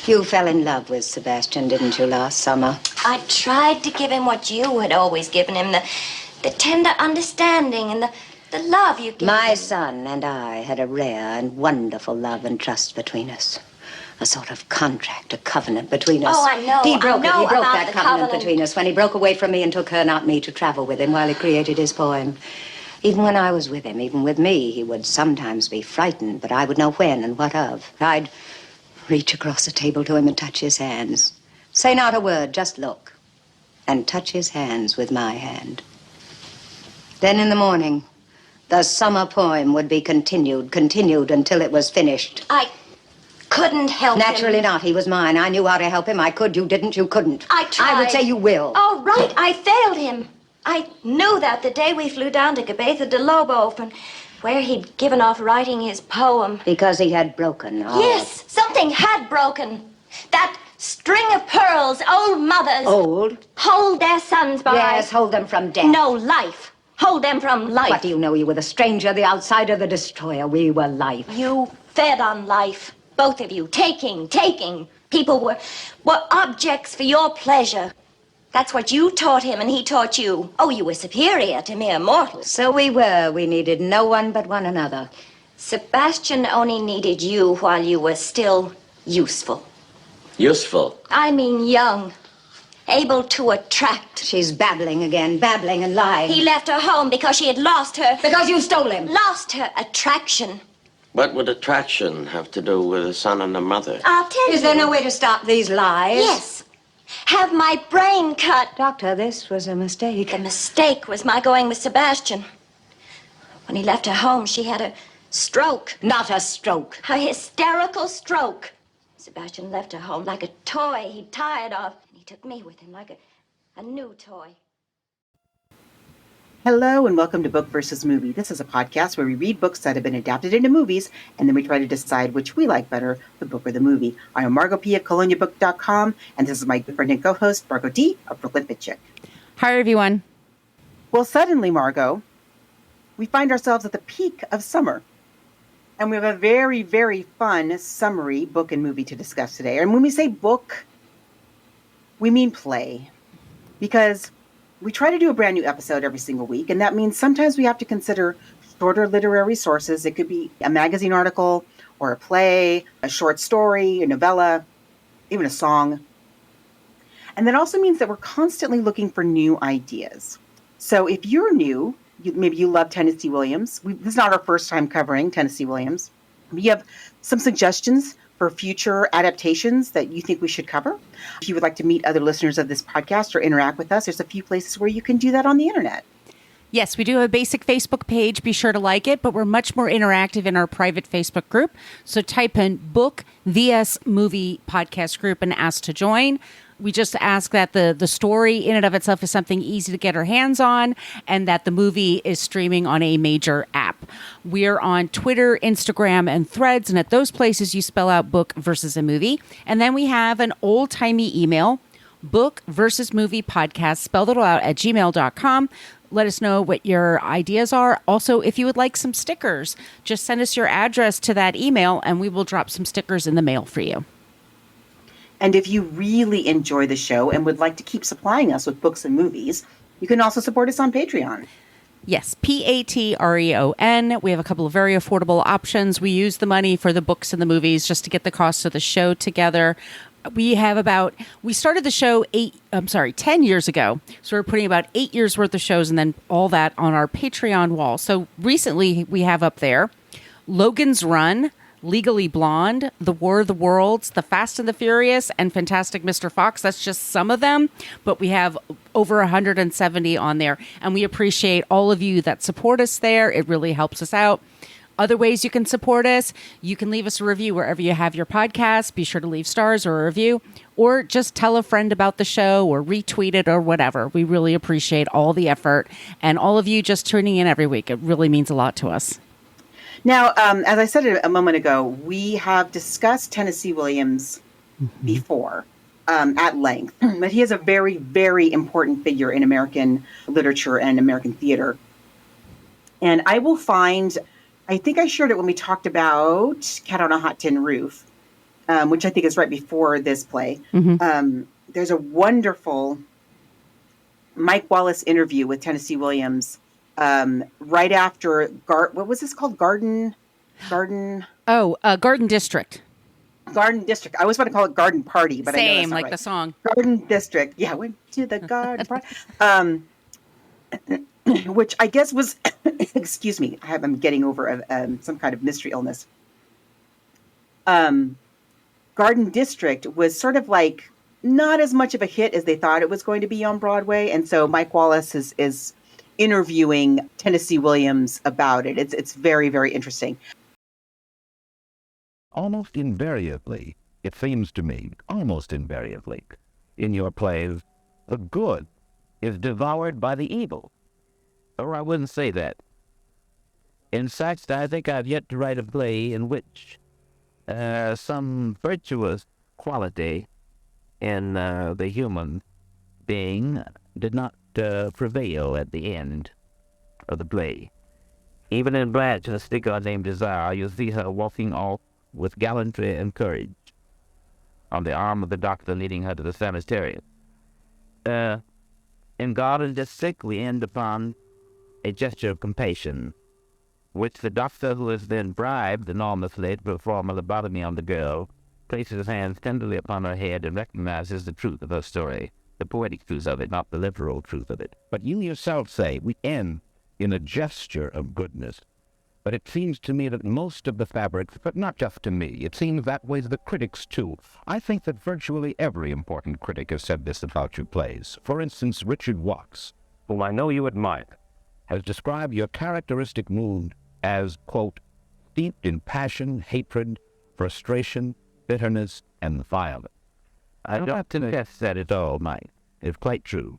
You fell in love with Sebastian, didn't you, last summer? I tried to give him what you had always given him, the tender understanding and the love you gave My him. son and I had a rare and wonderful love and trust between us. A sort of contract, a covenant between us. Oh, I know. He broke it. He broke about that the covenant between us when he broke away from me and took her, not me, to travel with him while he created his poem. Even when I was with him, even with me, he would sometimes be frightened, but I would know when and what of. I'd reach across the table to him and touch his hands. Say not a word, just look. And touch his hands with my hand. Then in the morning, the summer poem would be continued until it was finished. I couldn't help him. Naturally not. He was mine. I knew how to help him. I could. You didn't. You couldn't. I tried. I would say you will. Oh, right. I failed him. I knew that the day we flew down to Cabeza de Lobo, where he'd given off writing his poem. Because he had broken. Oh. Yes, something had broken. That string of pearls old mothers... Old? Hold their sons by... Yes, hold them from death. No, life. Hold them from life. What do you know? You were the stranger, the outsider, the destroyer. We were life. You fed on life. Both of you. Taking. People were objects for your pleasure. That's what you taught him and he taught you. Oh, you were superior to mere mortals. So we were. We needed no one but one another. Sebastian only needed you while you were still useful. Useful? I mean young. Able to attract. She's babbling again, babbling and lying. He left her home because she had lost her... Because you stole him. Lost her attraction. What would attraction have to do with a son and a mother? I'll tell you. Is there no way to stop these lies? Yes. Have my brain cut. Doctor, this was a mistake. The mistake was my going with Sebastian. When he left her home, she had a stroke. Not a stroke. A hysterical stroke. Sebastian left her home like a toy he'd tired of. And he took me with him like a new toy. Hello and welcome to Book vs. Movie. This is a podcast where we read books that have been adapted into movies and then we try to decide which we like better, the book or the movie. I am Margot P. of ColoniaBook.com and this is my good friend and co-host, Margot D. of Brooklyn Bitchick. Hi, everyone. Well, suddenly, Margot, we find ourselves at the peak of summer. And we have a very, very fun summary book and movie to discuss today. And when we say book, we mean play. Because we try to do a brand new episode every single week, and that means sometimes we have to consider shorter literary sources. It could be a magazine article or a play, a short story, a novella, even a song. And that also means that we're constantly looking for new ideas. So if you're new, maybe you love Tennessee Williams. This is not our first time covering Tennessee Williams. We have some suggestions for future adaptations that you think we should cover. If you would like to meet other listeners of this podcast or interact with us, there's a few places where you can do that on the internet. Yes, we do have a basic Facebook page. Be sure to like it, but we're much more interactive in our private Facebook group. So type in Book Vs. Movie Podcast Group and ask to join. We just ask that the story in and of itself is something easy to get our hands on and that the movie is streaming on a major app. We're on Twitter, Instagram, and Threads, and at those places you spell out book versus a movie. And then we have an old-timey email, book versus movie podcast, spelled it all out, at gmail.com. Let us know what your ideas are. Also, if you would like some stickers, just send us your address to that email and we will drop some stickers in the mail for you. And if you really enjoy the show and would like to keep supplying us with books and movies, you can also support us on Patreon. Yes, Patreon. We have a couple of very affordable options. We use the money for the books and the movies just to get the cost of the show together. We started the show 10 years ago. So we're putting about 8 years worth of shows and then all that on our Patreon wall. So recently we have up there Logan's Run, Legally Blonde, The War of the Worlds, The Fast and the Furious, and Fantastic Mr. Fox. That's just some of them, but we have over 170 on there, and we appreciate all of you that support us there. It really helps us out. Other ways you can support us, you can leave us a review wherever you have your podcast. Be sure to leave stars or a review, or just tell a friend about the show or retweet it or whatever. We really appreciate all the effort and all of you just tuning in every week. It really means a lot to us. Now, as I said a moment ago, we have discussed Tennessee Williams before at length, but he is a very, very important figure in American literature and American theater. And I will find, I think I shared it when we talked about Cat on a Hot Tin Roof, which I think is right before this play. There's a wonderful Mike Wallace interview with Tennessee Williams right after what was this called? Garden District. Garden District. I always want to call it Garden Party, but I know that's Same, not like right. the song. Garden District. Yeah, went to the Garden Party. Which I guess was, excuse me, I'm getting over some kind of mystery illness. Garden District was sort of like not as much of a hit as they thought it was going to be on Broadway. And so Mike Wallace is interviewing Tennessee Williams about it. It's very, very interesting. Almost invariably, it seems to me, almost invariably, in your plays, the good is devoured by the evil. Or I wouldn't say that. In fact, I think I've yet to write a play in which some virtuous quality in the human being did not prevail at the end of the play. Even in Blanche, the stick-on named Desire, you see her walking off with gallantry and courage on the arm of the doctor leading her to the sanitarium. In Garden District, we end upon a gesture of compassion, which the doctor, who is then bribed enormously to perform a lobotomy on the girl, places his hands tenderly upon her head and recognizes the truth of her story, the poetic truth of it, not the literal truth of it. But you yourself say we end in a gesture of goodness. But it seems to me that most of the fabric, but not just to me, it seems that way to the critics too. I think that virtually every important critic has said this about your plays. For instance, Richard Watts, whom I know you admire, has described your characteristic mood as, quote, steeped in passion, hatred, frustration, bitterness, and violence. I don't contest that at all, Mike. It's quite true.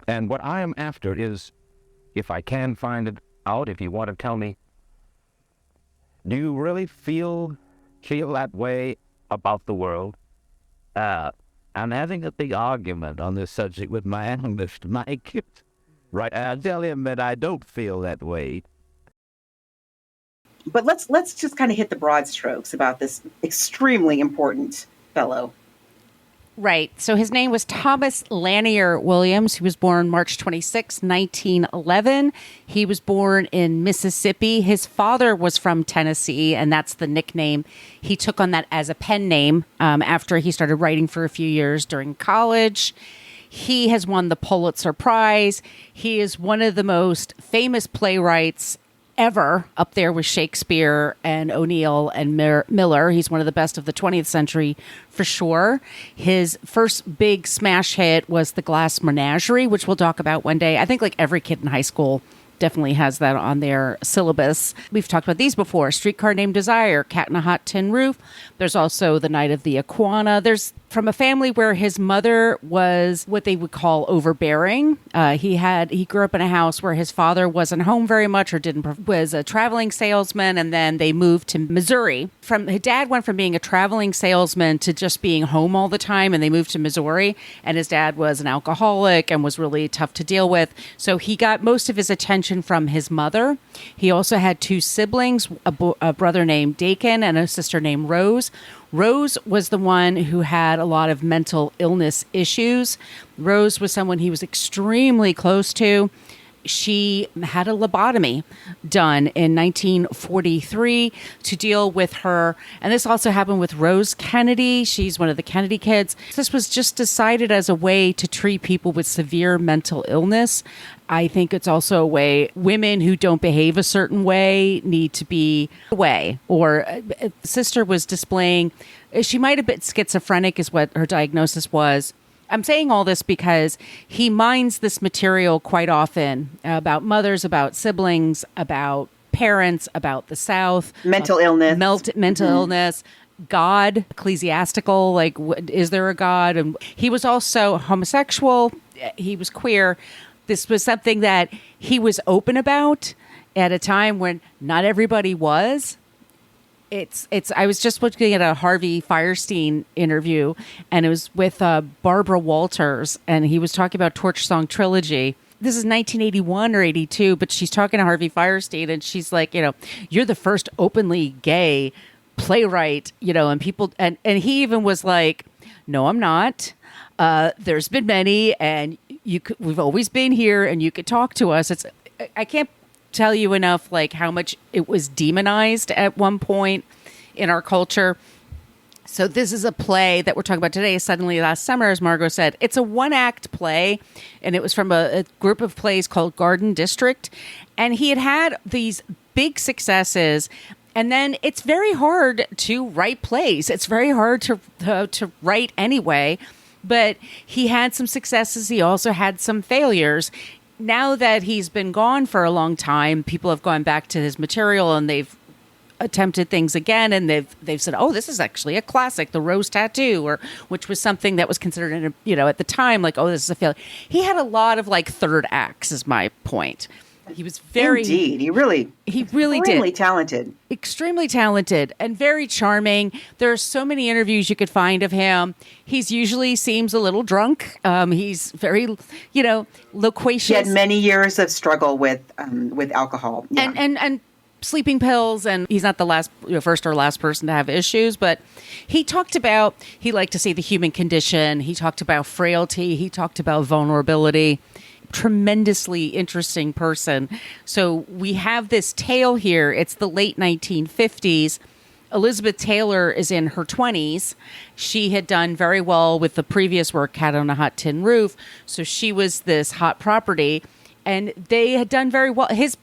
And what I am after is, if I can find it out, if you want to tell me, do you really feel that way about the world? I'm having a big argument on this subject with my analyst, Mike. Right, I tell him that I don't feel that way. But let's just kind of hit the broad strokes about this extremely important fellow. Right. So his name was Thomas Lanier Williams. He was born March 26, 1911. He was born in Mississippi. His father was from Tennessee, and that's the nickname. He took on that as a pen name after he started writing for a few years during college. He has won the Pulitzer Prize. He is one of the most famous playwrights ever, up there with Shakespeare and O'Neill and Miller. He's one of the best of the 20th century for sure. His first big smash hit was The Glass Menagerie, which we'll talk about one day. I think like every kid in high school definitely has that on their syllabus. We've talked about these before. Streetcar Named Desire, Cat in a Hot Tin Roof. There's also The Night of the Iguana. There's from a family where his mother was what they would call overbearing. He grew up in a house where his father wasn't home very much or was a traveling salesman, and then they moved to Missouri. His dad went from being a traveling salesman to just being home all the time, and they moved to Missouri, and his dad was an alcoholic and was really tough to deal with. So he got most of his attention from his mother. He also had two siblings, a brother named Dakin and a sister named Rose. Rose was the one who had a lot of mental illness issues. Rose was someone he was extremely close to. She had a lobotomy done in 1943 to deal with her. And this also happened with Rose Kennedy. She's one of the Kennedy kids. This was just decided as a way to treat people with severe mental illness. I think it's also a way women who don't behave a certain way need to be away. Or sister was displaying, she might have been schizophrenic is what her diagnosis was. I'm saying all this because he mines this material quite often about mothers, about siblings, about parents, about the South. Mental illness. Mental illness. God, ecclesiastical, like, is there a God? And he was also homosexual. He was queer. This was something that he was open about at a time when not everybody was. I was just looking at a Harvey Fierstein interview, and it was with Barbara Walters, and he was talking about Torch Song Trilogy. This is 1981 or 82, but she's talking to Harvey Fierstein, and she's like, you're the first openly gay playwright, and people, and he even was like, no, I'm not. There's been many, and we've always been here, and you could talk to us. I can't tell you enough, like, how much it was demonized at one point in our culture. So this is a play that we're talking about today. Suddenly Last Summer, as Margot said, it's a one-act play, and it was from a group of plays called Garden District. And he had these big successes, and then it's very hard to write plays. It's very hard to write anyway. But he had some successes. He also had some failures. Now that he's been gone for a long time, people have gone back to his material and they've attempted things again, and they've said, oh, this is actually a classic, The Rose Tattoo, which was something that was considered, at the time, like, oh, this is a failure. He had a lot of like third acts, is my point. He was Indeed. He really did. Talented. Extremely talented and very charming. There are so many interviews you could find of him. He's usually seems a little drunk. He's very, loquacious. He had many years of struggle with alcohol. Yeah. And sleeping pills, and he's not the first or last person to have issues, but he talked about, he liked to see the human condition. He talked about frailty. He talked about vulnerability. Tremendously interesting person. So we have this tale here. It's the late 1950s. Elizabeth Taylor is in her 20s. She had done very well with the previous work, Cat on a Hot Tin Roof. So she was this hot property, and they had done very well. His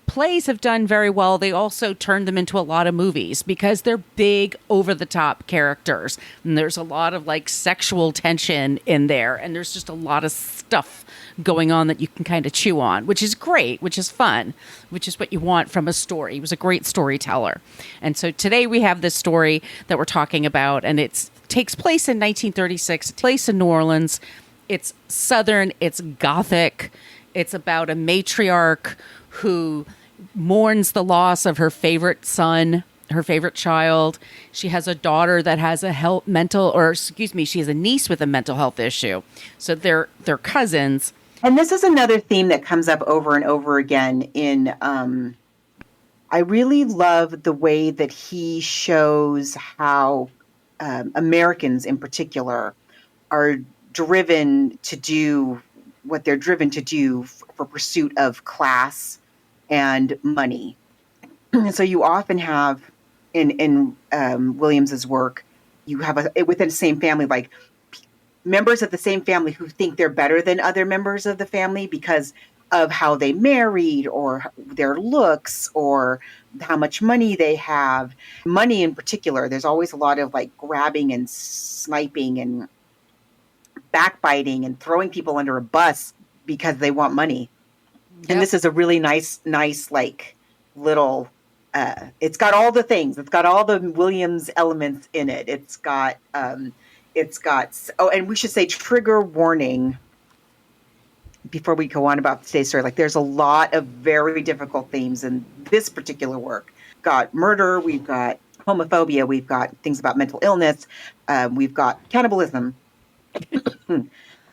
plays have done very well. They also turned them into a lot of movies because they're big, over-the-top characters. And there's a lot of like sexual tension in there. And there's just a lot of stuff going on that you can kind of chew on, which is great, which is fun, which is what you want from a story. He was a great storyteller. And so today we have this story that we're talking about, and it takes place in 1936, place in New Orleans. It's Southern, it's Gothic. It's about a matriarch who mourns the loss of her favorite son, her favorite child. She has a daughter that has she has a niece with a mental health issue. So they're cousins. And this is another theme that comes up over and over again in, I really love the way that he shows how Americans in particular are driven to do what they're driven to do for pursuit of class and money. So you often have in Williams's work, you have within the same family, like members of the same family who think they're better than other members of the family because of how they married or their looks or how much money they have. Money in particular, there's always a lot of like grabbing and sniping and backbiting and throwing people under a bus because they want money. Yep. And this is a really nice, like little, it's got all the things. It's got all the Williams elements in it. It's got, and we should say trigger warning before we go on about today's story. Like there's a lot of very difficult themes in this particular work. Got murder, we've got homophobia, we've got things about mental illness, we've got cannibalism.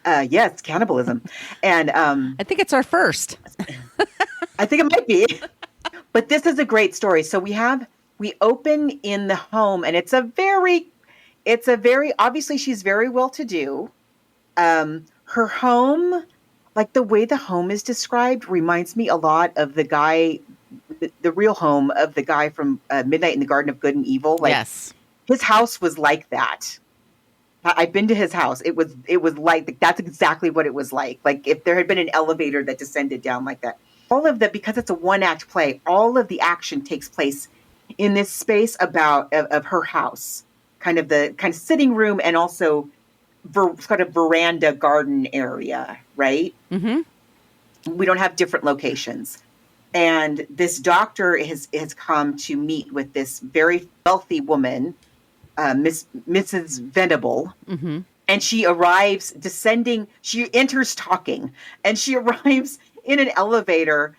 Yes, cannibalism. And I think it's our first. I think it might be. But this is a great story. So we open in the home, and it's a very obviously she's very well to do. Her home, like the way the home is described, reminds me a lot of the guy, the real home of the guy from Midnight in the Garden of Good and Evil. Like, yes. His house was like that. I've been to his house. It was like, that's exactly what it was like. Like if there had been an elevator that descended down like that. All of that, because it's a one-act play, all of the action takes place in this space of her house, kind of sitting room and also kind of veranda garden area, right? Mm-hmm. We don't have different locations. And this doctor has come to meet with this very wealthy woman, Mrs. Venable, mm-hmm. and she arrives she enters talking, and she arrives in an elevator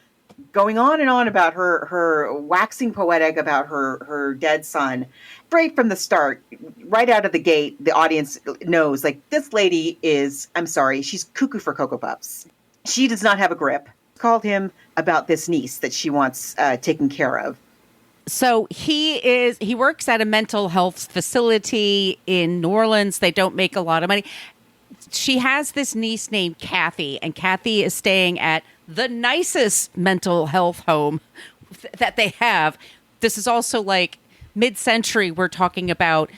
going on and on about her waxing poetic about her dead son. Straight from the start, right out of the gate, the audience knows, like, this lady is, I'm sorry, she's cuckoo for Cocoa Puffs. She does not have a grip. Called him about this niece that she wants taken care of. So he works at a mental health facility in New Orleans. They don't make a lot of money. She has this niece named Cathy, and Cathy is staying at the nicest mental health home that they have. This is also like mid-century. We're talking about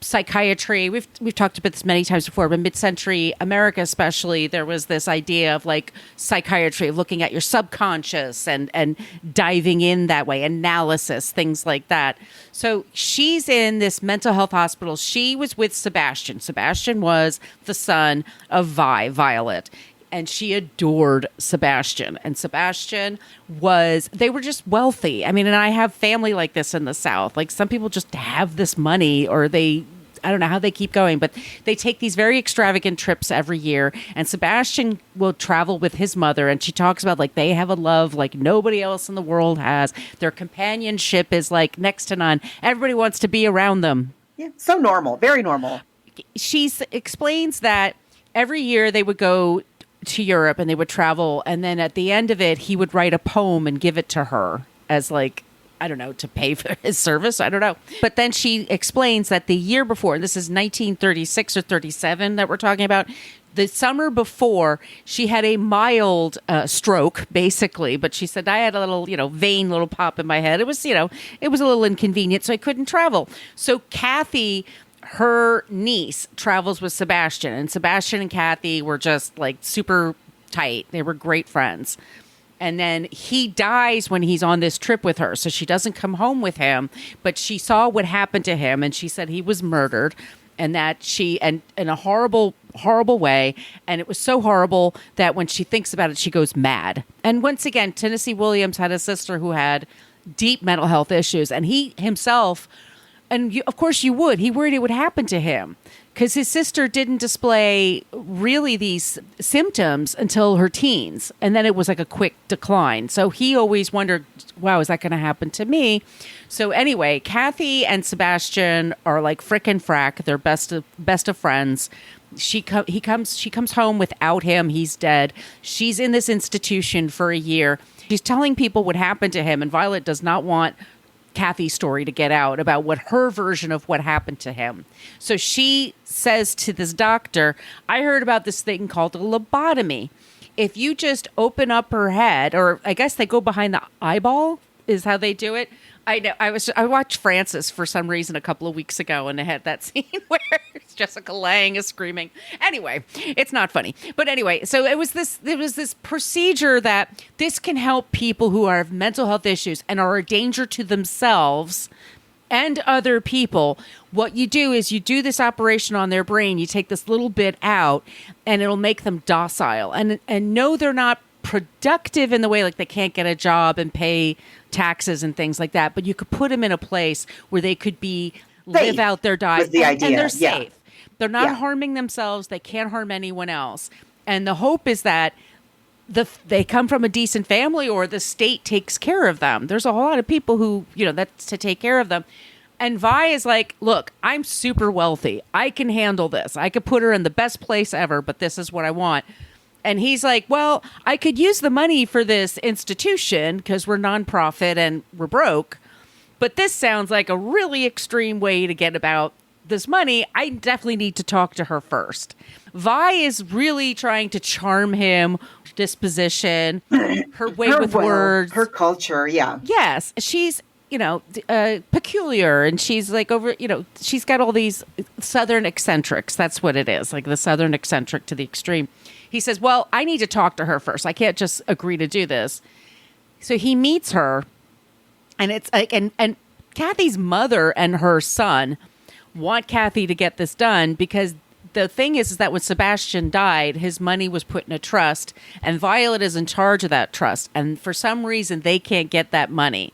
psychiatry. We've talked about this many times before, but mid-century America especially, there was this idea of like psychiatry, looking at your subconscious and diving in that way, analysis, things like that. So she's in this mental health hospital. She was with Sebastian. Sebastian was the son of Violet. And she adored Sebastian. And Sebastian they were just wealthy. I mean, and I have family like this in the South. Like some people just have this money, or I don't know how they keep going, but they take these very extravagant trips every year. And Sebastian will travel with his mother. And she talks about like they have a love like nobody else in the world has. Their companionship is like next to none. Everybody wants to be around them. Yeah, so normal, very normal. She explains that every year they would go to Europe and they would travel, and then at the end of it he would write a poem and give it to her as like, I don't know, to pay for his service, I don't know. But then she explains that the year before, this is 1936 or 37 that we're talking about, the summer before, she had a mild stroke, basically. But she said, I had a little, vein, little pop in my head. It was, it was a little inconvenient, so I couldn't travel. So Cathy, her niece, travels with Sebastian, and Sebastian and Cathy were just like super tight. They were great friends. And then he dies when he's on this trip with her. So she doesn't come home with him, but she saw what happened to him, and she said he was murdered, and that and in a horrible, horrible way. And it was so horrible that when she thinks about it, she goes mad. And once again, Tennessee Williams had a sister who had deep mental health issues, and he himself, and of course he worried it would happen to him because his sister didn't display really these symptoms until her teens. And then it was like a quick decline. So he always wondered, wow, is that going to happen to me? So anyway, Cathy and Sebastian are like frickin' frack. They're best of friends. She comes home without him. He's dead. She's in this institution for a year. She's telling people what happened to him. And Violet does not want Cathy's story to get out about what her version of what happened to him. So she says to this doctor, I heard about this thing called a lobotomy. If you just open up her head, or I guess they go behind the eyeball is how they do it. I know. I watched Frances for some reason a couple of weeks ago, and they had that scene where Jessica Lange is screaming. Anyway, it's not funny, but anyway, so there was this procedure that this can help people who have mental health issues and are a danger to themselves and other people. What you do is you do this operation on their brain. You take this little bit out, and it'll make them docile and no, they're not productive in the way like they can't get a job and pay taxes and things like that, but you could put them in a place where they could live out their diet, and they're safe. They're not harming themselves. They can't harm anyone else. And the hope is that they come from a decent family, or the state takes care of them. There's a whole lot of people who, that's to take care of them. And Vi is like, look, I'm super wealthy. I can handle this. I could put her in the best place ever, but this is what I want. And he's like, well, I could use the money for this institution because we're nonprofit and we're broke. But this sounds like a really extreme way to get about this money. I definitely need to talk to her first. Vi is really trying to charm him, disposition, her way with words. Her culture, yeah. Yes. She's, peculiar. And she's like she's got all these Southern eccentrics. That's what it is. Like the Southern eccentric to the extreme. He says, well, I need to talk to her first. I can't just agree to do this. So he meets her, and it's like, and Cathy's mother and her son want Cathy to get this done because the thing is that when Sebastian died, his money was put in a trust, and Violet is in charge of that trust. And for some reason, they can't get that money.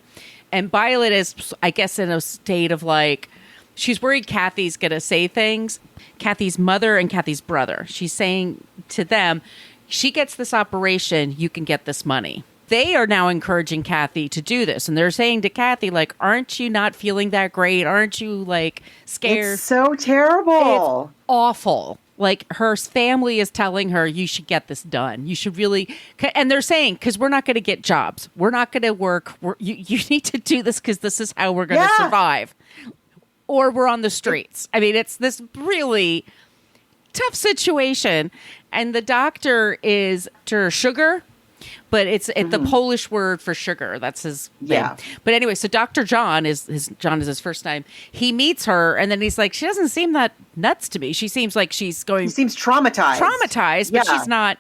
And Violet is, I guess, in a state of like, she's worried Cathy's going to say things. Cathy's mother and Cathy's brother. She's saying to them, she gets this operation, you can get this money. They are now encouraging Cathy to do this. And they're saying to Cathy, like, aren't you not feeling that great? Aren't you, like, scared? It's so terrible. It's awful. Like, her family is telling her, you should get this done. You should really, and they're saying, because we're not going to get jobs. We're not going to work. You need to do this because this is how we're going to survive. Or we're on the streets. I mean, it's this really tough situation. And the doctor is Sugar, but it's the Polish word for sugar. That's his name. But anyway, so Dr. John is his first name. He meets her, and then he's like, she doesn't seem that nuts to me. She seems like she's going... She seems traumatized. But she's not.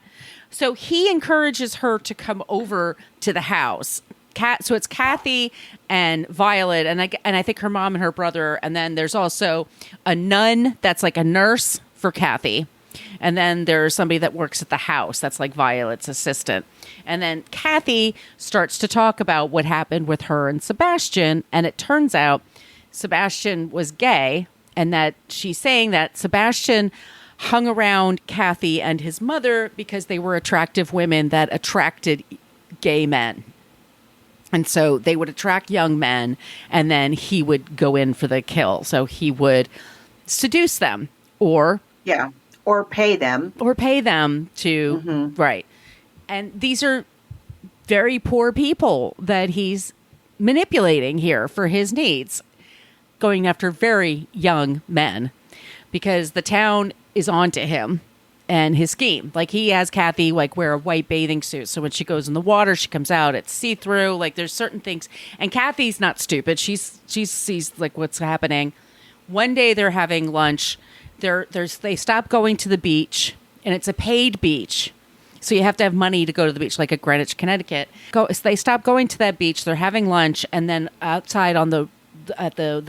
So he encourages her to come over to the house. So it's Cathy and Violet, and I think her mom and her brother, and then there's also a nun that's like a nurse for Cathy. And then there's somebody that works at the house that's like Violet's assistant. And then Cathy starts to talk about what happened with her and Sebastian. And it turns out Sebastian was gay, and that she's saying that Sebastian hung around Cathy and his mother because they were attractive women that attracted gay men. And so they would attract young men, and then he would go in for the kill. So he would seduce them or pay them to right. And these are very poor people that he's manipulating here for his needs, going after very young men because the town is onto him and his scheme. Like, he has Cathy like wear a white bathing suit, so when she goes in the water, she comes out, it's see-through. Like, there's certain things, and Cathy's not stupid. She sees like what's happening. One day they're having lunch. They stop going to the beach, and it's a paid beach. So you have to have money to go to the beach, like at Greenwich, Connecticut. So they stop going to that beach. They're having lunch, and then outside on the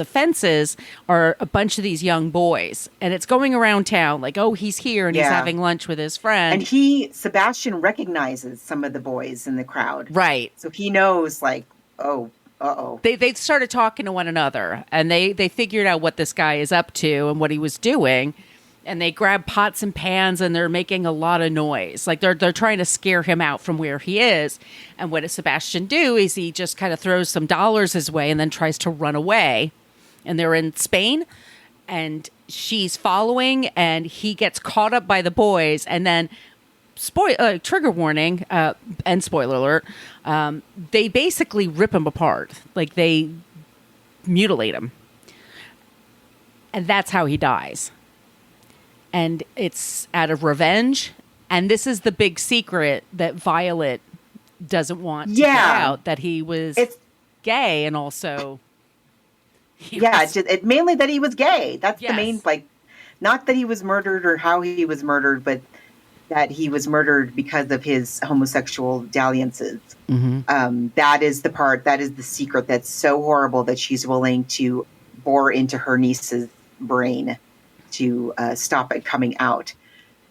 fences are a bunch of these young boys, and it's going around town like, oh, he's here and he's having lunch with his friend. And Sebastian recognizes some of the boys in the crowd, right? So he knows, like, oh, uh-oh. They started talking to one another, and they figured out what this guy is up to and what he was doing. And they grab pots and pans, and they're making a lot of noise. Like, they're trying to scare him out from where he is. And what does Sebastian do is he just kind of throws some dollars his way and then tries to run away. And they're in Spain, and she's following, and he gets caught up by the boys. And then, trigger warning, and spoiler alert, they basically rip him apart. Like, they mutilate him. And that's how he dies. And it's out of revenge. And this is the big secret that Violet doesn't want to get out, that he was gay, and also... mainly that he was gay. That's the main, like, not that he was murdered or how he was murdered, but that he was murdered because of his homosexual dalliances. That is the secret that's so horrible that she's willing to bore into her niece's brain to stop it coming out.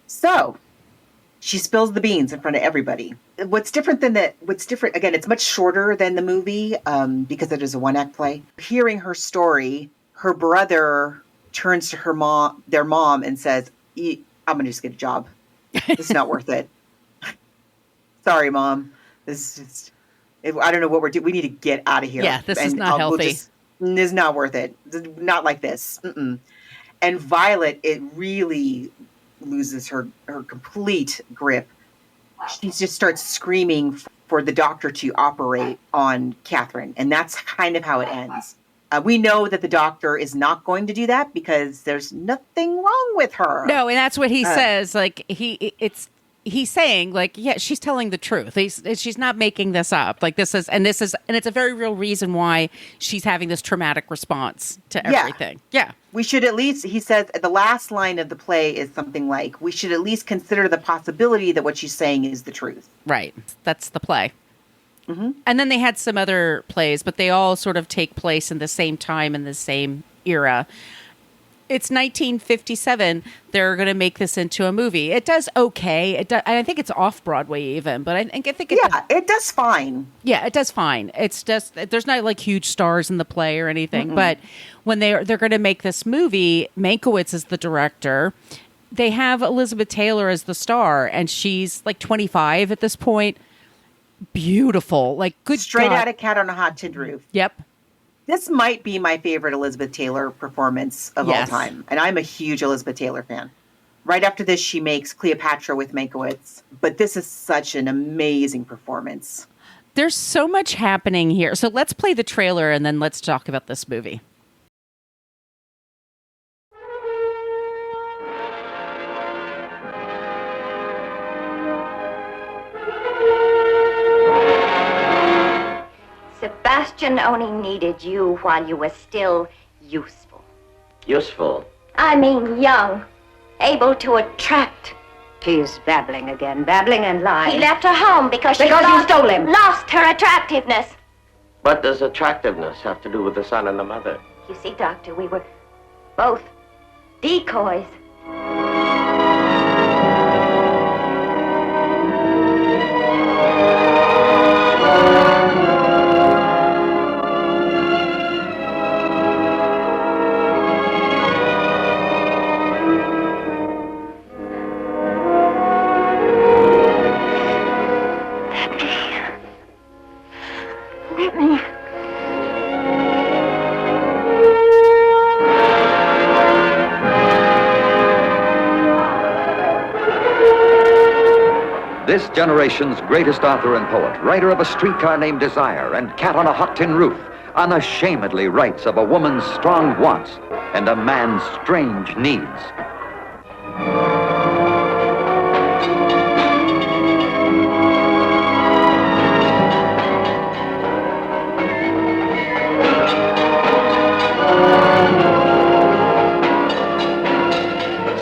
So she spills the beans in front of everybody. What's different, again, it's much shorter than the movie because it is a one-act play. Hearing her story, her brother turns to their mom, and says, I'm going to just get a job. It's not worth it. Sorry, Mom. I don't know what we're doing. We need to get out of here. Yeah, this is not healthy. This is not worth it. Not like this. And Violet, it really loses her complete grip. She just starts screaming for the doctor to operate on Katharine. And that's kind of how it ends. We know that the doctor is not going to do that because there's nothing wrong with her. No, and that's what he says. Like, he's saying, like, yeah, she's telling the truth. She's not making this up. Like, and it's a very real reason why she's having this traumatic response to everything. Yeah. We should at least, he says, the last line of the play is something like, we should at least consider the possibility that what she's saying is the truth. Right. That's the play. And then they had some other plays, but they all sort of take place in the same time, in the same era. It's 1957. They're going to make this into a movie. It does okay. I think it's off Broadway even, but I think it does fine. Yeah, it does fine. It's just there's not like huge stars in the play or anything. But when they're going to make this movie, Mankiewicz is the director. They have Elizabeth Taylor as the star, and she's like 25 at this point. Beautiful, like good. Straight out of Cat on a Hot Tin Roof. Yep. This might be my favorite Elizabeth Taylor performance of all time. And I'm a huge Elizabeth Taylor fan. Right after this, she makes Cleopatra with Mankiewicz. But this is such an amazing performance. There's so much happening here. So let's play the trailer and then let's talk about this movie. Sebastian only needed you while you were still useful. Useful. I mean young, able to attract. She's babbling again, babbling and lying. He left her home because you stole him. Lost her attractiveness. What does attractiveness have to do with the son and the mother? You see, Doctor, we were both decoys. This generation's greatest author and poet, writer of A Streetcar Named Desire and Cat on a Hot Tin Roof, unashamedly writes of a woman's strong wants and a man's strange needs.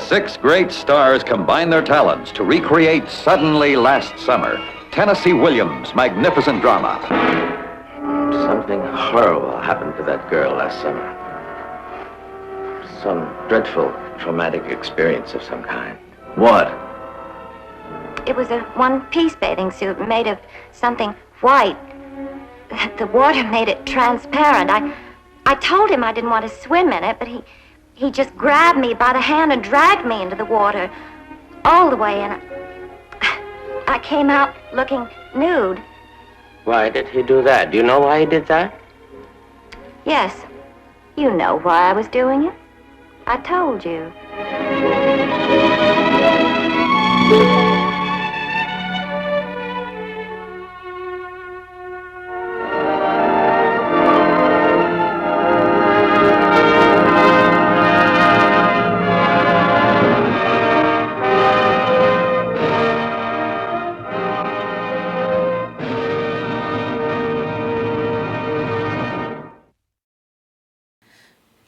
Six great stars combine their talents to recreate Suddenly Last Summer, Tennessee Williams' magnificent drama. Something horrible happened to that girl last summer. Some dreadful, traumatic experience of some kind. What? It was a one-piece bathing suit made of something white. The water made it transparent. I told him I didn't want to swim in it, but he just grabbed me by the hand and dragged me into the water all the way, and I came out looking nude. Why did he do that? Do you know why he did that? Yes, you know why I was doing it. I told you.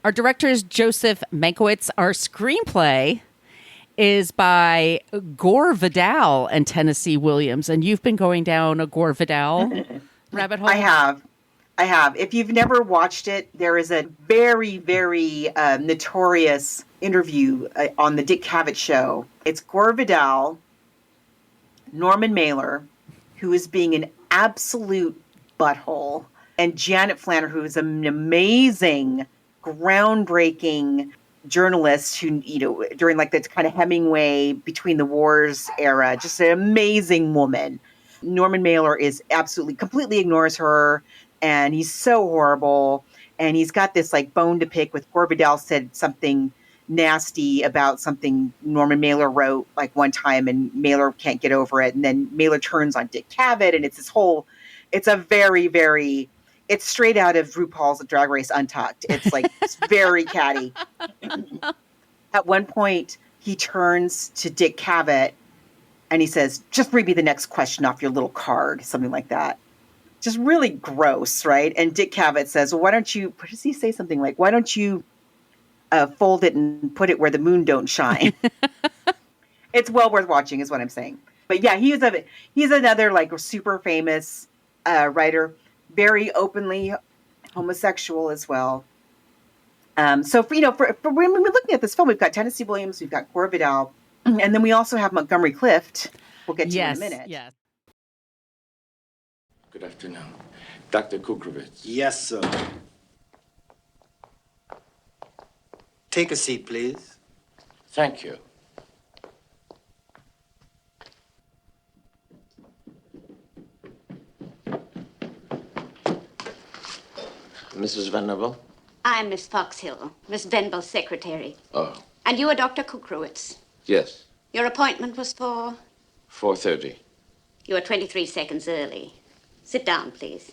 Our director is Joseph Mankiewicz. Our screenplay is by Gore Vidal and Tennessee Williams. And you've been going down a Gore Vidal rabbit hole? I have. If you've never watched it, there is a very, very notorious interview on the Dick Cavett show. It's Gore Vidal, Norman Mailer, who is being an absolute butthole, and Janet Flanner, who is an amazing, groundbreaking journalist who, during like the kind of Hemingway Between the Wars era, just an amazing woman. Norman Mailer is completely ignores her, and he's so horrible. And he's got this like bone to pick with Gore Vidal said something nasty about something Norman Mailer wrote like one time, and Mailer can't get over it. And then Mailer turns on Dick Cavett, and it's a very, very, it's straight out of RuPaul's Drag Race Untucked. It's like, it's very catty. At one point, he turns to Dick Cavett and he says, "Just read me the next question off your little card," something like that. Just really gross, right? And Dick Cavett says, "Well, why don't you," what does he say? Something like, "Why don't you fold it and put it where the moon don't shine?" It's well worth watching is what I'm saying. But yeah, he's another like super famous writer, very openly homosexual as well. So for when we're looking at this film, we've got Tennessee Williams, we've got Gore Vidal, and then we also have Montgomery Clift. We'll get to in a minute. Yes. Good afternoon. Dr. Kukrovitz. Yes, sir. Take a seat, please. Thank you. Mrs. Venable? I'm Miss Foxhill, Miss Venable's secretary. Oh. And you are Dr. Kukrowitz. Yes, Your appointment was for? 4:30. You are 23 seconds early. Sit down, please.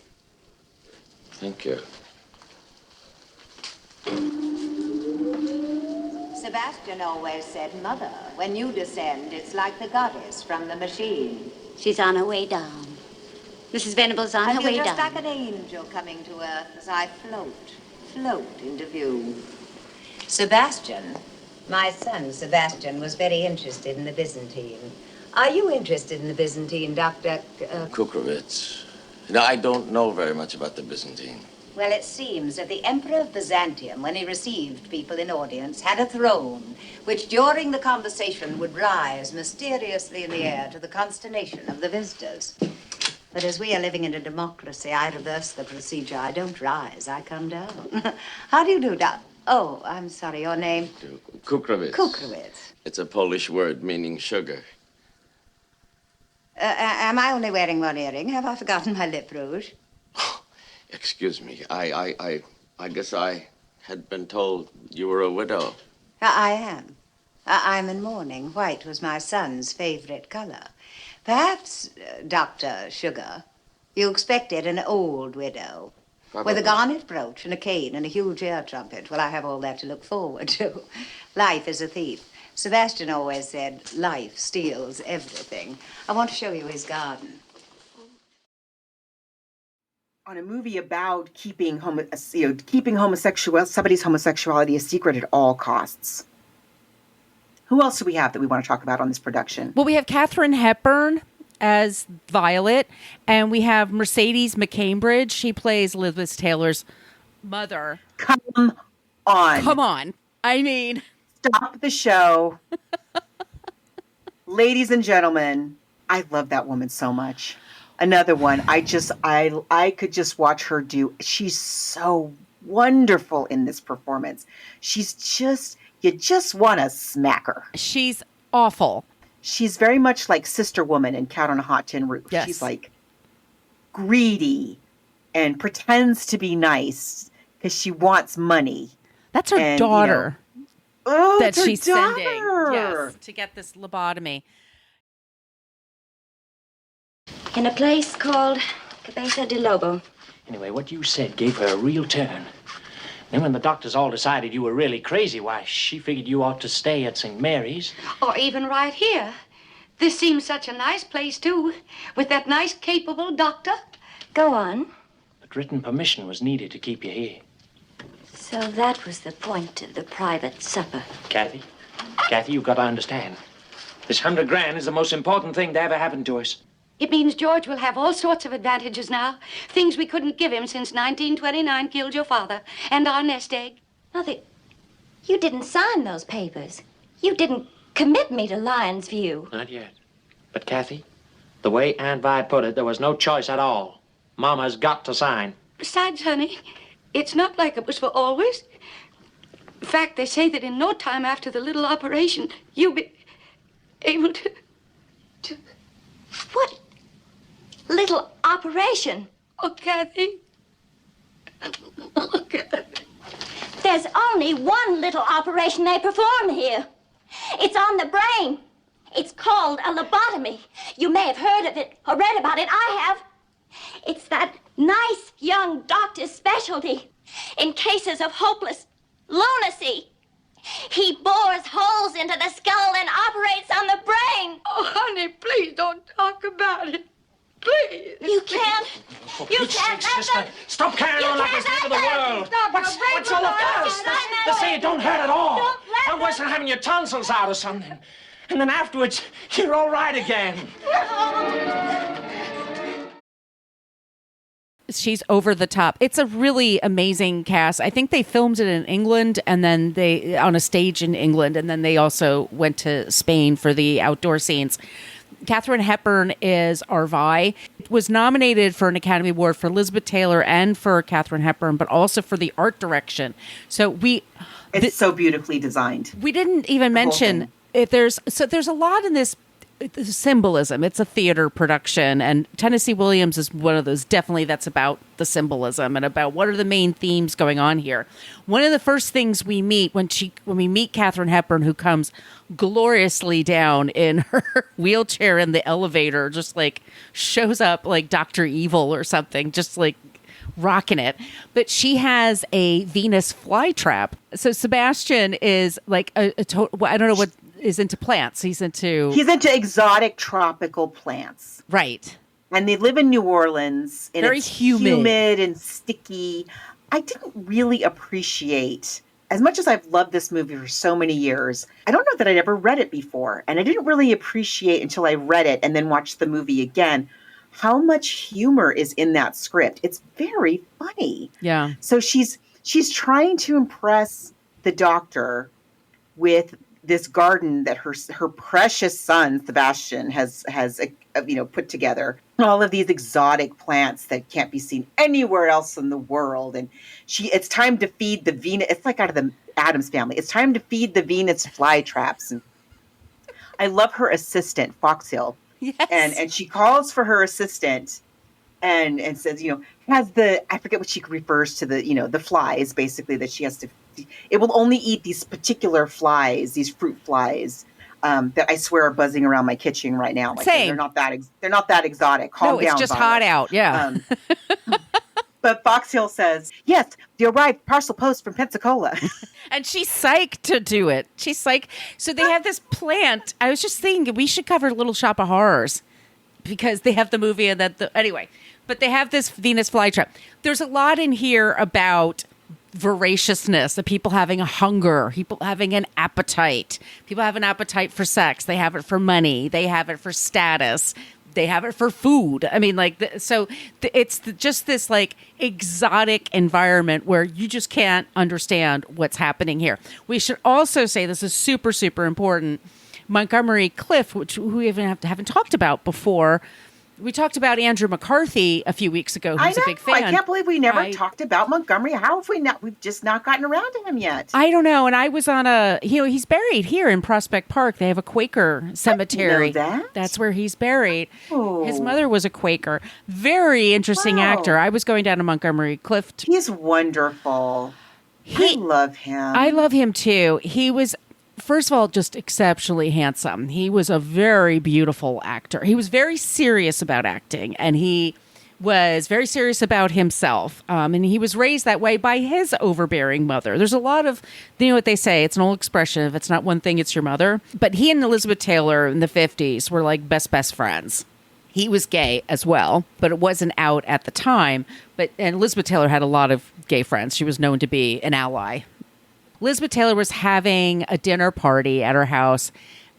Thank you. Sebastian always said, Mother, when you descend, it's like the goddess from the machine. She's on her way down. Mrs. Venable's on her And you're way just down. like an angel coming to earth as I float into view. Sebastian, my son Sebastian, was very interested in the Byzantine. Are you interested in the Byzantine, Dr. Kukrovitz. No, I don't know very much about the Byzantine. Well, it seems that the Emperor of Byzantium, when he received people in audience, had a throne, which during the conversation would rise mysteriously in the air to the consternation of the visitors. But as we are living in a democracy, I reverse the procedure. I don't rise, I come down. How do you do, Doc? Oh, I'm sorry, your name? Kukrovitz. Kukrovitz. It's a Polish word meaning sugar. Am I only wearing one earring? Have I forgotten my lip rouge? Excuse me. I guess I had been told you were a widow. I am. I'm in mourning. White was my son's favorite color. Perhaps, Dr. Sugar, you expected an old widow. Probably. With a garnet brooch and a cane and a huge air trumpet. Well, I have all that to look forward to. Life is a thief. Sebastian always said, life steals everything. I want to show you his garden. On a movie about keeping somebody's homosexuality a secret at all costs. Who else do we have that we want to talk about on this production? Well, we have Katharine Hepburn as Violet, and we have Mercedes McCambridge. She plays Elizabeth Taylor's mother. Come on. Come on. I mean, stop the show. Ladies and gentlemen, I love that woman so much. Another one. I could just watch her do. She's so wonderful in this performance. She's just, you just want to smack her. She's awful. She's very much like Sister Woman in Cat on a Hot Tin Roof. Yes. She's like greedy and pretends to be nice because she wants money. That's her daughter. That she's daughter. sending. Yes, to get this lobotomy. In a place called Cabeza de Lobo. Anyway, what you said gave her a real turn. Then when the doctors all decided you were really crazy, why, she figured you ought to stay at St. Mary's. Or even right here. This seems such a nice place, too, with that nice, capable doctor. Go on. But written permission was needed to keep you here. So that was the point of the private supper. Kathy, you've got to understand. This $100,000 is the most important thing to ever happen to us. It means George will have all sorts of advantages now. Things we couldn't give him since 1929 killed your father and our nest egg. Nothing. You didn't sign those papers. You didn't commit me to Lion's View. Not yet. But Kathy, the way Aunt Vi put it, there was no choice at all. Mama's got to sign. Besides, honey, it's not like it was for always. In fact, they say that in no time after the little operation, you'll be able to... What little operation? Oh, Kathy. Oh, Kathy. There's only one little operation they perform here. It's on the brain. It's called a lobotomy. You may have heard of it or read about it. I have. It's that nice young doctor's specialty in cases of hopeless lunacy. He bores holes into the skull and operates on the brain. Oh, honey, please don't talk about it. Please. You can't. You can't. Sister, stop carrying on like it's the end of the world. What's all the fuss? They say it don't hurt at all. I'm worse than having your tonsils out or something. And then afterwards, you're all right again. She's over the top. It's a really amazing cast. I think they filmed it in England and then on a stage in England, and then they also went to Spain for the outdoor scenes. Katharine Hepburn is Arvi. Was nominated for an Academy Award for Elizabeth Taylor and for Katharine Hepburn, but also for the art direction. So it's so beautifully designed. We didn't even mention if there's a lot in this the symbolism. It's a theater production, and Tennessee Williams is one of those. Definitely, that's about the symbolism and about what are the main themes going on here. One of the first things we meet when we meet Katharine Hepburn, who comes gloriously down in her wheelchair in the elevator, just like shows up like Dr. Evil or something, just like rocking it. But she has a Venus flytrap. So Sebastian is like I don't know what is into plants. He's into exotic tropical plants. Right. And they live in New Orleans. And very it's humid and sticky. I didn't really appreciate, as much as I've loved this movie for so many years, I don't know that I'd ever read it before. And I didn't really appreciate until I read it and then watched the movie again how much humor is in that script. It's very funny. Yeah. So she's trying to impress the doctor with this garden that her precious son Sebastian has put together. All of these exotic plants that can't be seen anywhere else in the world, and it's time to feed the Venus. It's like out of the Addams Family. It's time to feed the Venus flytraps. And I love her assistant Foxhill. Yes. And she calls for her assistant and says, I forget what she refers to the flies basically that she has to. It will only eat these particular flies, these fruit flies, that I swear are buzzing around my kitchen right now. Like, Same. They're not that exotic. Calm down. It's just hot out. Yeah. But Foxhill says, yes, the arrived parcel post from Pensacola. And she's psyched to do it. She's psyched. So they have this plant. I was just thinking we should cover Little Shop of Horrors because they have the movie and anyway. But they have this Venus flytrap. There's a lot in here about voraciousness, of people having a hunger, people having an appetite. People have an appetite for sex. They have it for money. They have it for status. They have it for food. I mean, it's just this like exotic environment where you just can't understand what's happening here. We should also say this is super, super important. Montgomery Clift, which we haven't talked about before. We talked about Andrew McCarthy a few weeks ago, who's a big fan. I can't believe we never talked about Montgomery. How have we not? We've just not gotten around to him yet. I don't know. And I was on he's buried here in Prospect Park. They have a Quaker cemetery. I didn't know that. That's where he's buried. Oh. His mother was a Quaker. Very interesting actor. I was going down to Montgomery Clift. He's wonderful. I love him. I love him too. He was, first of all, just exceptionally handsome. He was a very beautiful actor. He was very serious about acting, and he was very serious about himself. And he was raised that way by his overbearing mother. There's a lot of, what they say, it's an old expression, if it's not one thing, it's your mother. But he and Elizabeth Taylor in the 50s were like best friends. He was gay as well, but it wasn't out at the time. And Elizabeth Taylor had a lot of gay friends. She was known to be an ally. Elizabeth Taylor was having a dinner party at her house,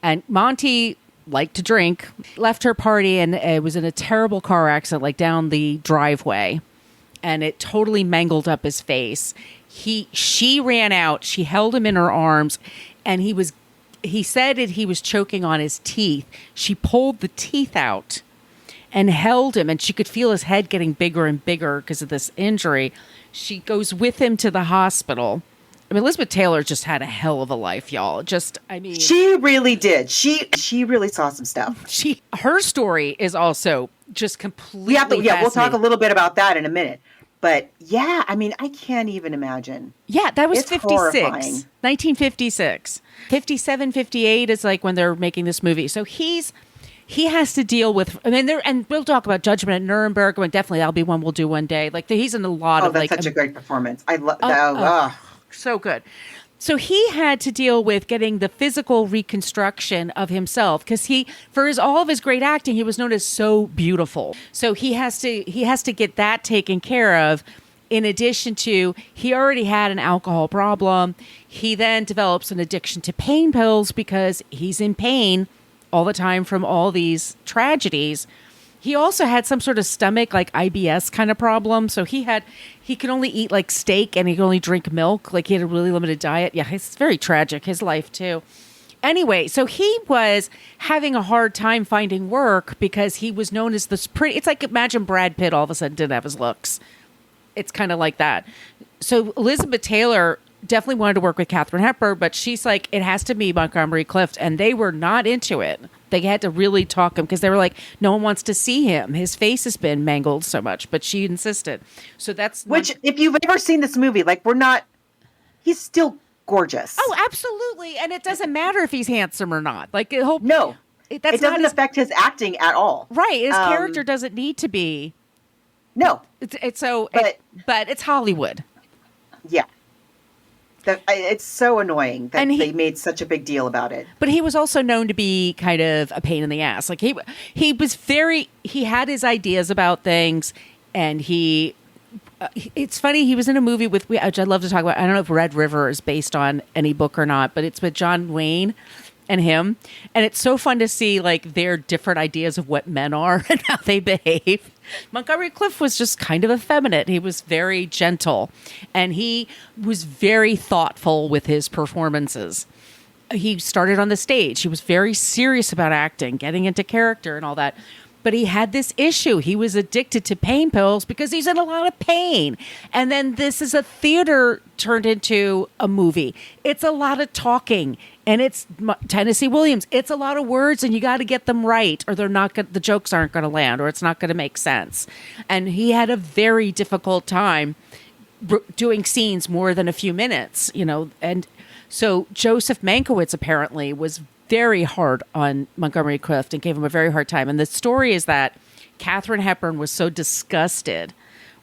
and Monty liked to drink, left her party, and it was in a terrible car accident, like down the driveway, and it totally mangled up his face. She ran out, she held him in her arms, and he said that he was choking on his teeth. She pulled the teeth out and held him, and she could feel his head getting bigger and bigger because of this injury. She goes with him to the hospital. I mean, Elizabeth Taylor just had a hell of a life, y'all. She really did. She really saw some stuff. Her story is also just completely fascinating. We'll talk a little bit about that in a minute. But yeah, I mean, I can't even imagine. Yeah, that was 56. Horrifying. 1956. 57, 58 is like when they're making this movie. So he has to deal with, and we'll talk about Judgment at Nuremberg. Definitely, that'll be one we'll do one day. Like, he's in a lot of that's such a great performance. I love that. So good. So he had to deal with getting the physical reconstruction of himself because all of his great acting, he was known as so beautiful. So he has to get that taken care of. In addition to, he already had an alcohol problem. He then develops an addiction to pain pills because he's in pain all the time from all these tragedies. He also had some sort of stomach, like IBS kind of problem. So he could only eat like steak and he could only drink milk. Like he had a really limited diet. Yeah, it's very tragic, his life too. Anyway, so he was having a hard time finding work because he was known as this it's like, imagine Brad Pitt all of a sudden didn't have his looks. It's kind of like that. So Elizabeth Taylor definitely wanted to work with Katharine Hepburn, but she's like, it has to be Montgomery Clift. And they were not into it. They had to really talk him because they were like, no one wants to see him. His face has been mangled so much, but she insisted. So that's Which, if you've ever seen this movie, like he's still gorgeous. Oh, absolutely. And it doesn't matter if he's handsome or not. Like, it doesn't affect his acting at all. Right. His character doesn't need to be. No. But it's Hollywood. Yeah. It's so annoying that they made such a big deal about it. But he was also known to be kind of a pain in the ass. Like, he had his ideas about things, and it's funny, he was in a movie which I'd love to talk about. I don't know if Red River is based on any book or not, but it's with John Wayne and him. And it's so fun to see, like, their different ideas of what men are and how they behave. Montgomery Clift was just kind of effeminate. He was very gentle, and he was very thoughtful with his performances. He started on the stage. He was very serious about acting, getting into character and all that. But he had this issue. He was addicted to pain pills because he's in a lot of pain. And then this is a theater turned into a movie. It's a lot of talking. And it's Tennessee Williams. It's a lot of words, and you got to get them right, or the jokes aren't going to land, or it's not going to make sense. And he had a very difficult time doing scenes more than a few minutes, And so Joseph Mankiewicz apparently was very hard on Montgomery Clift and gave him a very hard time. And the story is that Katharine Hepburn was so disgusted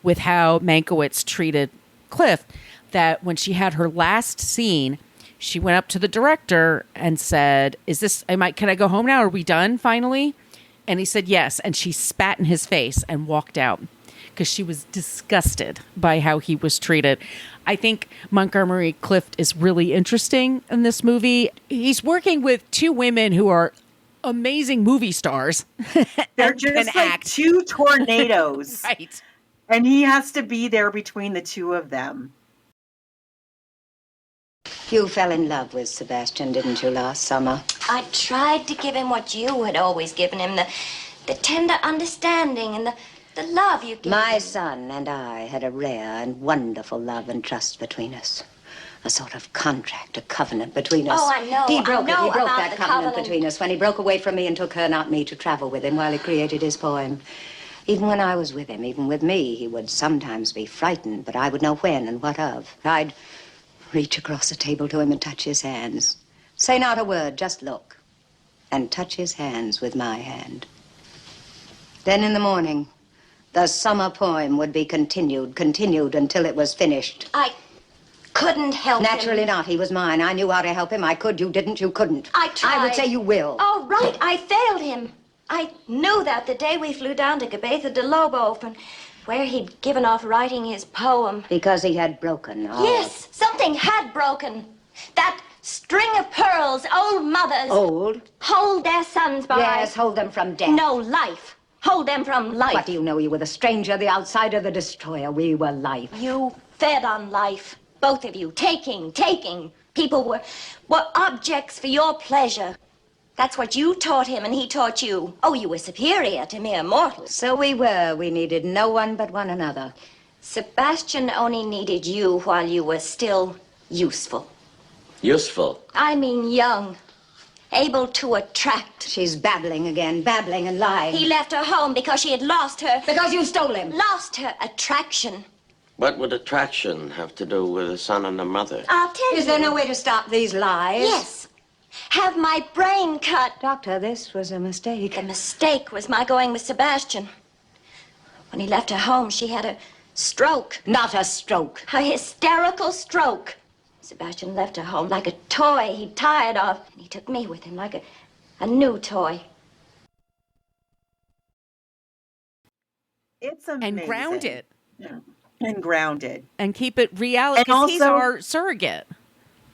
with how Mankiewicz treated Clift that when she had her last scene, she went up to the director and said, can I go home now? Are we done finally? And he said, yes. And she spat in his face and walked out because she was disgusted by how he was treated. I think Montgomery Clift is really interesting in this movie. He's working with two women who are amazing movie stars. They're just like two tornadoes. Right. And he has to be there between the two of them. You fell in love with Sebastian, didn't you, last summer? I tried to give him what you had always given him, the tender understanding and the love you gave My him. son and I had a rare and wonderful love and trust between us. A sort of contract, a covenant between us. Oh, I know. He broke I know it. He broke about that the covenant between us when he broke away from me and took her, not me, to travel with him while he created his poem. Even when I was with him, even with me, he would sometimes be frightened, but I would know when and what of. I'd reach across the table to him and touch his hands. Say not a word, just look. And touch his hands with my hand. Then in the morning, the summer poem would be continued until it was finished. I couldn't help him. Naturally not. He was mine. I knew how to help him. I could. You didn't. You couldn't. I tried. I would say you will. Oh, right. I failed him. I knew that the day we flew down to Cabeza de Lobo, where he'd given off writing his poem. Because he had broken. Yes, something had broken. That string of pearls old mothers... Old? Hold their sons by... Yes, hold them from death. No, life. Hold them from life. What do you know? You were the stranger, the outsider, the destroyer. We were life. You fed on life. Both of you. Taking. People were objects for your pleasure. That's what you taught him and he taught you. Oh, you were superior to mere mortals. So we were. We needed no one but one another. Sebastian only needed you while you were still useful. Useful? I mean young. Able to attract. She's babbling again, babbling and lying. He left her home because she had lost her... Because you stole him. Lost her attraction. What would attraction have to do with a son and a mother? I'll tell you. Is there no way to stop these lies? Yes. Have my brain cut. Doctor, this was a mistake. The mistake was my going with Sebastian. When he left her home, she had a stroke. Not a stroke. A hysterical stroke. Sebastian left her home like a toy he'd tired of. And he took me with him like a new toy. It's amazing. And grounded. Yeah. And grounded. And keep it reality, because he's our surrogate.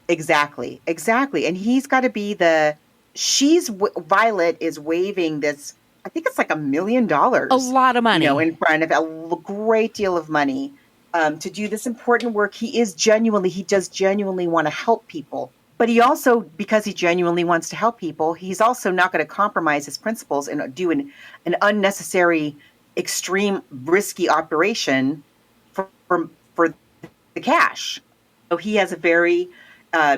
Exactly. And he's got to be Violet is waving this, I think it's like $1 million. A lot of money. In front of a great deal of money to do this important work. He does genuinely want to help people. But he also, because he genuinely wants to help people, he's also not going to compromise his principles and do an unnecessary, extreme, risky operation for the cash. So he has a very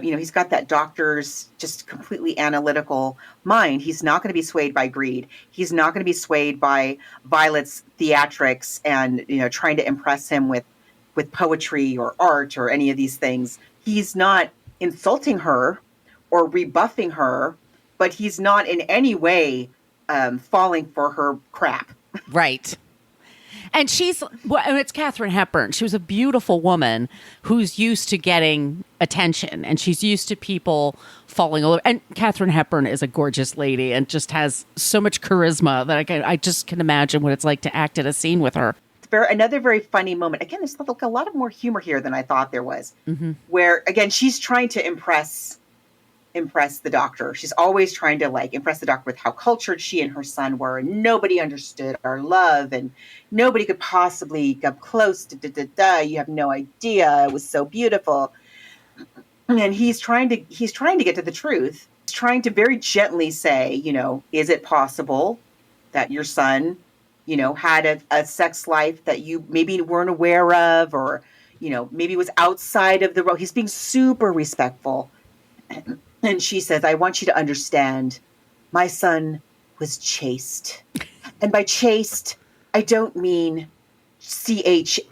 he's got that doctor's just completely analytical mind. He's not going to be swayed by greed. He's not going to be swayed by Violet's theatrics and, trying to impress him with poetry or art or any of these things. He's not insulting her or rebuffing her, but he's not in any way falling for her crap. Right. And it's Katharine Hepburn. She was a beautiful woman who's used to getting attention, and she's used to people falling over. And Katharine Hepburn is a gorgeous lady and just has so much charisma that I just can imagine what it's like to act in a scene with her. Another very funny moment. Again, there's a lot of more humor here than I thought there was. Where, again, she's trying to impress the doctor. She's always trying to impress the doctor with how cultured she and her son were. And nobody understood our love, and nobody could possibly come close to You have no idea. It was so beautiful. And he's trying to get to the truth. He's trying to very gently say, is it possible that your son, had a sex life that you maybe weren't aware of, or, maybe was outside of the role. He's being super respectful. And she says, I want you to understand, my son was chaste. And by chaste, I don't mean CHASED,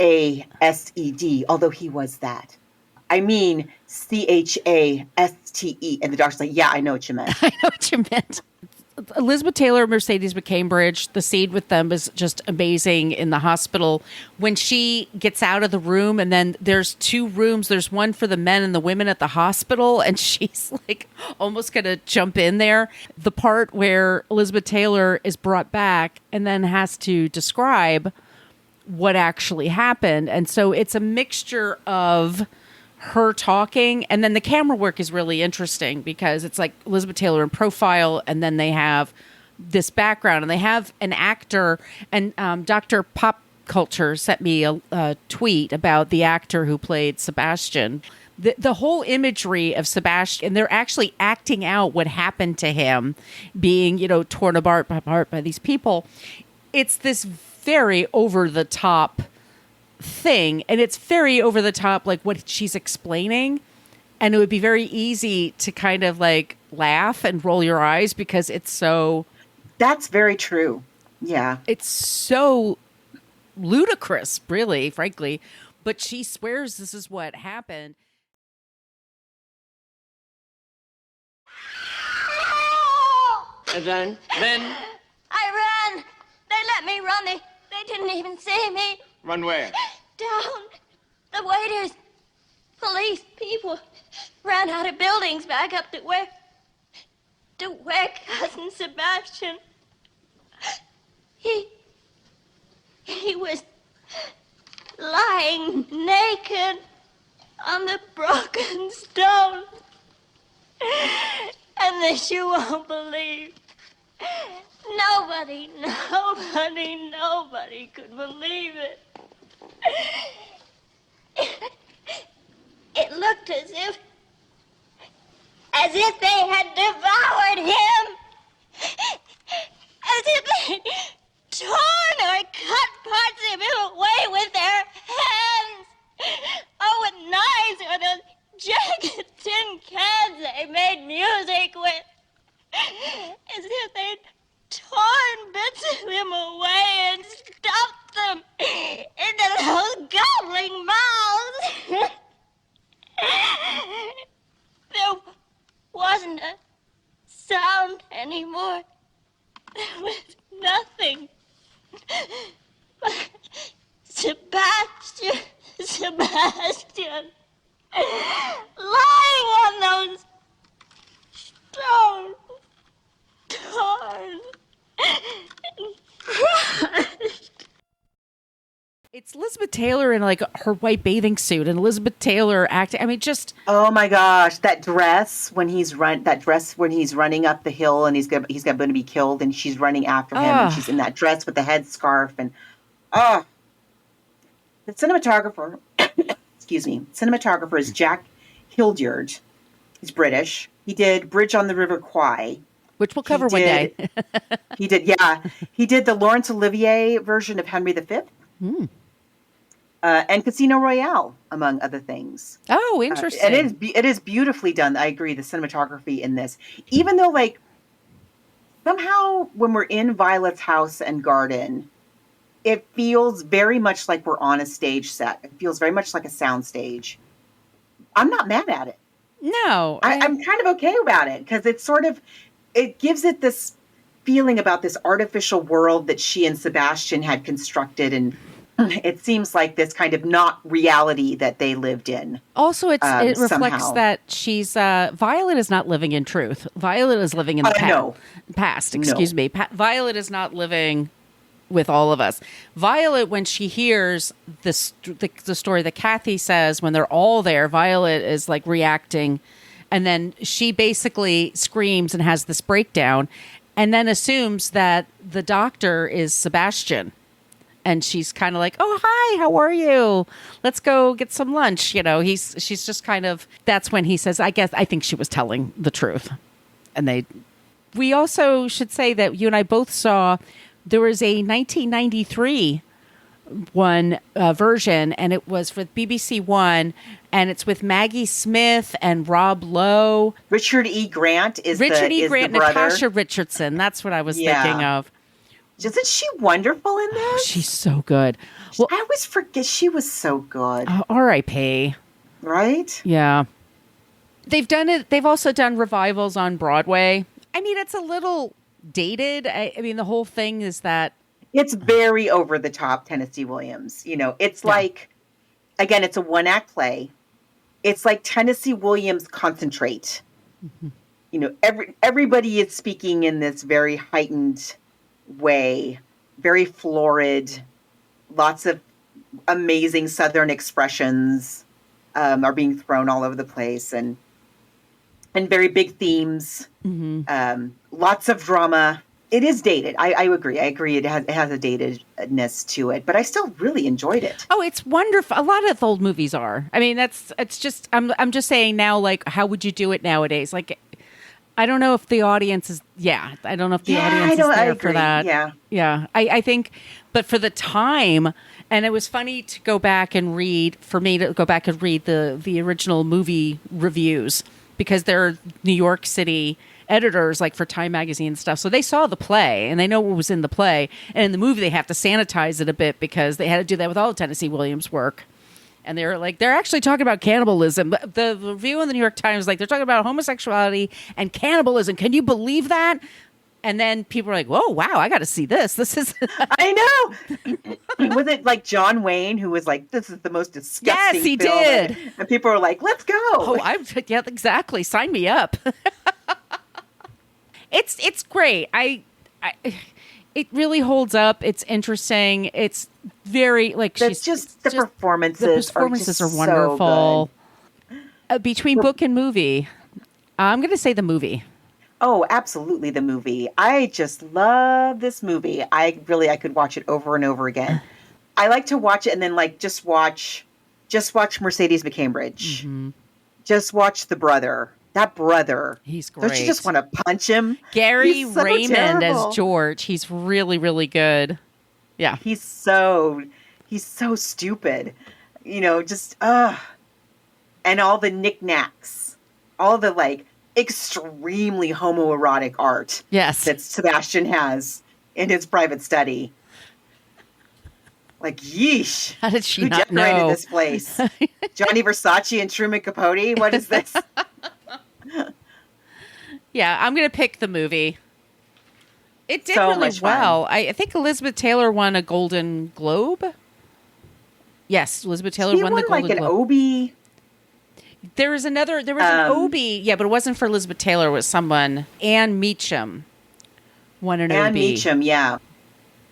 although he was that. I mean CHASTE. And the doctor's like, yeah, I know what you meant. I know what you meant. Elizabeth Taylor, Mercedes McCambridge, the scene with them is just amazing in the hospital. When she gets out of the room, and then there's two rooms. There's one for the men and the women at the hospital, and she's almost going to jump in there. The part where Elizabeth Taylor is brought back and then has to describe what actually happened. And so it's a mixture of her talking, and then the camera work is really interesting because it's like Elizabeth Taylor in profile, and then they have this background, and they have an actor, and Dr. Pop Culture sent me a tweet about the actor who played Sebastian. The whole imagery of Sebastian, and they're actually acting out what happened to him, being, torn apart by these people. It's this very over-the-top thing, and it's very over the top, what she's explaining, and it would be very easy to kind of laugh and roll your eyes because it's so... That's very true. Yeah. It's so ludicrous, really, frankly, but she swears this is what happened. And then? I ran. They let me run. They didn't even see me. Run where? Down. The waiters, police, people ran out of buildings back up to where Cousin Sebastian. He was lying naked on the broken stone. And this you won't believe. Nobody could believe it. It looked as if they had devoured him. As if they'd torn or cut parts of him away with their hands. Or with knives, or those jagged tin cans they made music with. As if they'd torn bits of him away and stuffed them into those gobbling mouths. There wasn't a sound anymore. There was nothing. But Sebastian, lying on those stones, torn and crushed. It's Elizabeth Taylor in her white bathing suit, and Elizabeth Taylor acting. I mean, just oh my gosh, that dress when he's running up the hill, and he's going to be killed, and she's running after him, and she's in that dress with the headscarf, and the cinematographer, cinematographer is Jack Hildyard. He's British. He did Bridge on the River Kwai, which we'll cover one day. He did the Laurence Olivier version of Henry V. and Casino Royale, among other things. Oh, interesting. It is beautifully done. I agree. The cinematography in this, even though like somehow when we're in Violet's house and garden, it feels very much like we're on a stage set. It feels very much like a sound stage. I'm not mad at it. No, I'm kind of okay about it because it gives it this feeling about this artificial world that she and Sebastian had constructed, and it seems like this kind of not reality that they lived in. Also, it reflects somehow. that she's Violet is not living in truth. Violet is living in the past. Excuse me. Violet is not living with all of us. Violet, when she hears the story that Cathy says, when they're all there, Violet is like reacting, and then she basically screams and has this breakdown, and then assumes that the doctor is Sebastian. And she's kind of like, "Oh, hi, how are you? Let's go get some lunch." You know, she's just kind of, that's when he says, I think she was telling the truth. And we also should say that you and I both saw, there was a 1993 one version, and it was for BBC One, and it's with Maggie Smith and Rob Lowe. Richard E. Grant is Richard E. the Grant, brother. Natasha Richardson. That's what I was thinking of. Isn't she wonderful in this? Oh, she's so good. Well, I always forget she was so good. R.I.P. Right? Yeah. They've done it. They've also done revivals on Broadway. I mean, it's a little dated. I mean, the whole thing is that it's very over the top, Tennessee Williams. You know, it's like, again, it's a one-act play. It's like Tennessee Williams concentrate. Mm-hmm. You know, everybody is speaking in this very heightened way, very florid, lots of amazing Southern expressions are being thrown all over the place, and very big themes, lots of drama. It is dated. I agree. It has a datedness to it, but I still really enjoyed it. Oh, it's wonderful. A lot of old movies are. I mean, it's just, I'm just saying now, like, how would you do it nowadays? Like, I don't know if the audience is, I don't know if the audience is there for that. Yeah. I think, but for the time, and it was funny to go back and read, for me to go back and read the original movie reviews, because they're New York City editors, like for Time Magazine and stuff. So they saw the play and they know what was in the play. And in the movie, they have to sanitize it a bit because they had to do that with all of Tennessee Williams' work. And they're like, they're actually talking about cannibalism. The review in the New York Times, like, they're talking about homosexuality and cannibalism. Can you believe that? And then people are like, whoa, wow, I got to see this. This is... I know. Was it like John Wayne who was like, this is the most disgusting Yes, he film? did. And people were like, let's go. Oh, yeah, exactly. Sign me up. It's great. It really holds up. It's interesting. It's very, like, the performances are wonderful. So Between book and movie, I'm going to say the movie. Oh, absolutely, the movie. I just love this movie. I could watch it over and over again. I like to watch it and then like just watch Mercedes McCambridge. Mm-hmm. Just watch the brother. That brother. He's great. Don't you just want to punch him? Gary Raymond as George. He's really, really good. Yeah. He's so stupid. You know, just and all the knickknacks. All the like extremely homoerotic art. Yes. That Sebastian has in his private study. Like, yeesh. How did she Who not decorated know? this place? Johnny Versace and Truman Capote? What is this? Yeah, I'm going to pick the movie. It did so really much well. Fun. I think Elizabeth Taylor won a Golden Globe. Yes, Elizabeth Taylor won the Golden like Globe. An Obie. There was an Obie, yeah, but it wasn't for Elizabeth Taylor. It was someone. Anne Meacham won an Obie. Anne Meacham, yeah.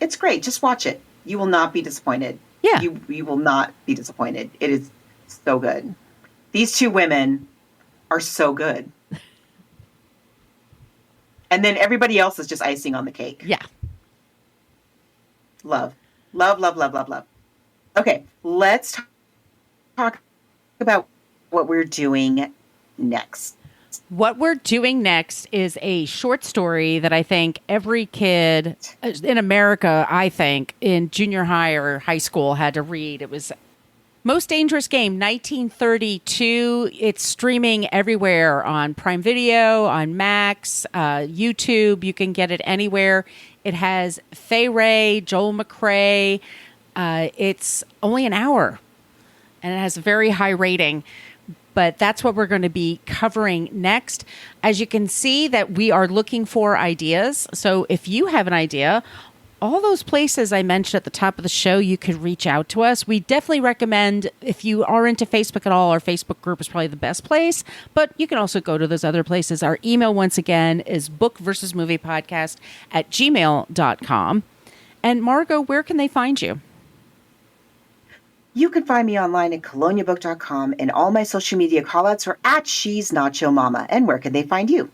It's great. Just watch it. You will not be disappointed. Yeah. You will not be disappointed. It is so good. These two women are so good. And then everybody else is just icing on the cake. Yeah. Love. Love, love, love, love, love. Okay, let's talk about what we're doing next. What we're doing next is a short story that I think every kid in America, I think, in junior high or high school had to read. It was Most Dangerous Game, 1932. It's streaming everywhere on Prime Video, on Max, YouTube. You can get it anywhere. It has Fay Wray, Joel McCrea. It's only an hour, and it has a very high rating. But that's what we're going to be covering next. As you can see, that we are looking for ideas. So if you have an idea, all those places I mentioned at the top of the show, you could reach out to us. We definitely recommend, if you are into Facebook at all, our Facebook group is probably the best place, but you can also go to those other places. Our email, once again, is bookversusmoviepodcast@gmail.com. And Margot, where can they find you? You can find me online at coloniabook.com, and all my social media callouts are at She's Nacho Mama. And where can they find you?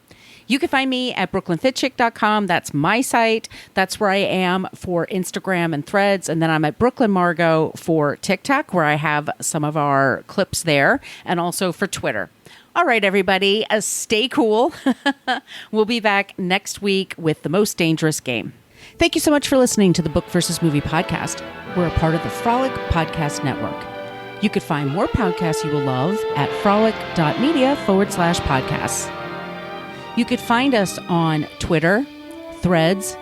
You can find me at brooklynfitchick.com. That's my site. That's where I am for Instagram and Threads. And then I'm at Brooklyn Margot for TikTok, where I have some of our clips there, and also for Twitter. All right, everybody, stay cool. We'll be back next week with The Most Dangerous Game. Thank you so much for listening to the Book versus Movie podcast. We're a part of the Frolic Podcast Network. You could find more podcasts you will love at frolic.media/podcasts. You could find us on Twitter, Threads,